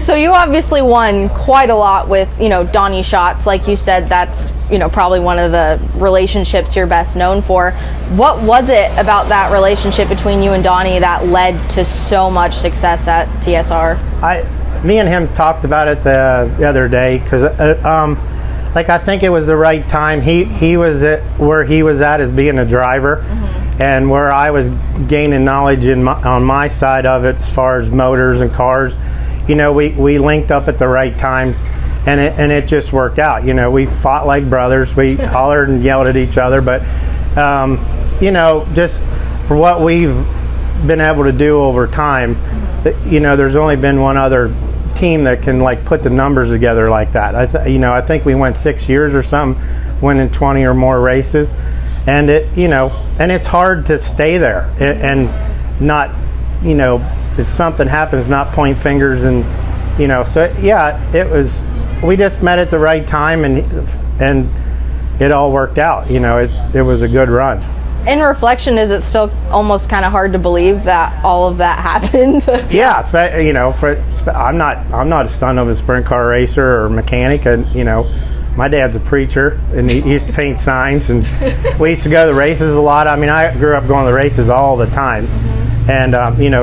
So you obviously won quite a lot with, Donny Schatz. Like you said, that's, probably one of the relationships you're best known for. What was it about that relationship between you and Donny that led to so much success at TSR? Me and him talked about it the other day because, I think it was the right time. He was where he was at as being a driver, and where I was gaining knowledge on my side of it as far as motors and cars. We linked up at the right time, and it just worked out. We fought like brothers. We hollered and yelled at each other, but just for what we've been able to do over time, there's only been one other team that can put the numbers together like that. I think we went 6 years or something, winning 20 or more races, and it's hard to stay there and not, if something happens, not point fingers and so yeah, we just met at the right time, and it all worked out. It was a good run. In reflection, is it still almost kind of hard to believe that all of that happened? Yeah, I'm not a son of a sprint car racer or mechanic, and my dad's a preacher, and he used to paint signs, and we used to go to the races a lot. I mean, I grew up going to the races all the time, and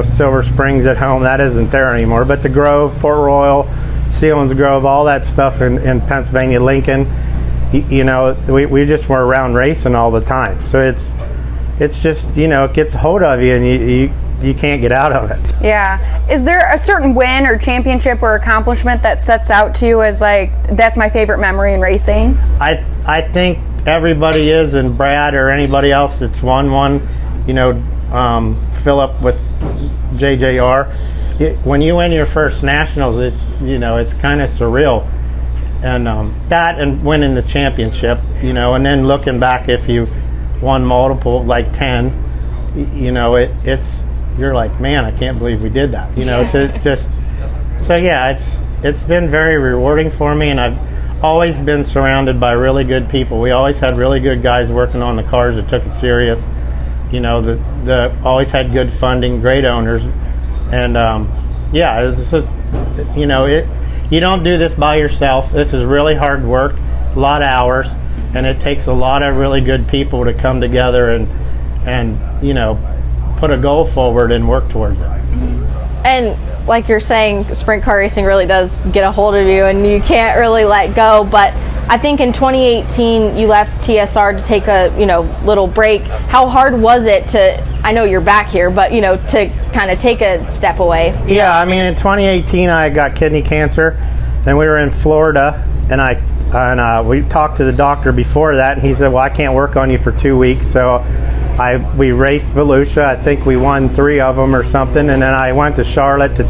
Silver Springs at home, that isn't there anymore. But the Grove, Port Royal, Sealands Grove, all that stuff in Pennsylvania, Lincoln, we just were around racing all the time. So it's just, it gets a hold of you, and you can't get out of it. Yeah. Is there a certain win or championship or accomplishment that sets out to you as that's my favorite memory in racing? I think everybody is, and Brad or anybody else that's won one, Philip with JJR. When you win your first nationals, it's kind of surreal. And that and winning the championship, and then looking back, if you won multiple, 10, you're like, man, I can't believe we did that. It's just so yeah, it's been very rewarding for me, and I've always been surrounded by really good people. We always had really good guys working on the cars that took it serious. The always had good funding, great owners, and yeah, it's just you don't do this by yourself. This is really hard work, a lot of hours, and it takes a lot of really good people to come together and put a goal forward and work towards it. And like you're saying, sprint car racing really does get a hold of you, and you can't really let go. But I think in 2018 you left TSR to take a little break. How hard was it to, I know you're back here, but to kind of take a step away? Yeah, I mean, in 2018 I got kidney cancer, and we were in Florida, and we talked to the doctor before that, and he said, well, I can't work on you for 2 weeks. So we raced Volusia. I think we won 3 of them or something, and then I went to Charlotte to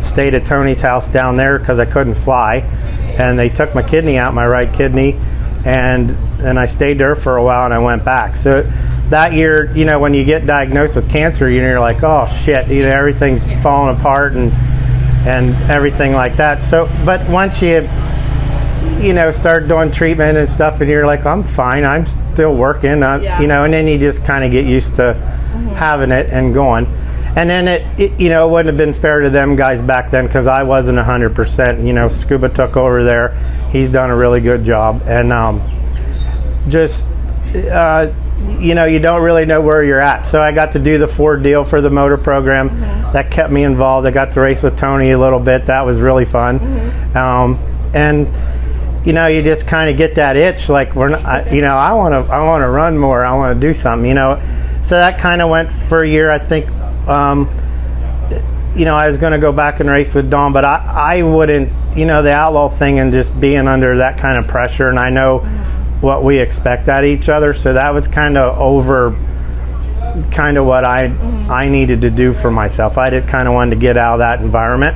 stayed at Tony's house down there because I couldn't fly, and they took my kidney out, my right kidney, and I stayed there for a while, and I went back. So that year, when you get diagnosed with cancer, you're like, oh shit, everything's falling apart and everything like that. So, but once you start doing treatment and stuff, and you're like, I'm fine, I'm still working, and then you just kind of get used to having it and going. And then it wouldn't have been fair to them guys back then because I wasn't 100%. Scuba took over there. He's done a really good job, and you don't really know where you're at. So I got to do the Ford deal for the motor program. That kept me involved. I got to race with Tony a little bit. That was really fun. And you just kind of get that itch, like I want to run more. I want to do something. So that kind of went for a year. I think I was going to go back and race with Don, but I wouldn't. The outlaw thing and just being under that kind of pressure, and I know what we expect at each other. So that was kind of what I needed to do for myself. I did kind of wanted to get out of that environment.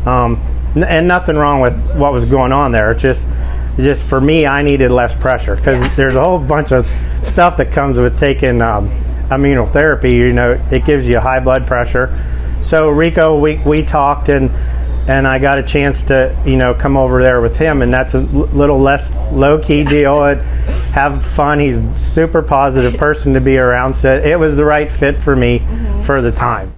And nothing wrong with what was going on there. It's just for me, I needed less pressure because there's a whole bunch of stuff that comes with taking immunotherapy. It gives you high blood pressure. So Rico, we talked, and I got a chance to come over there with him, and that's a little less low-key deal. And have fun. He's a super positive person to be around. So it was the right fit for me for the time.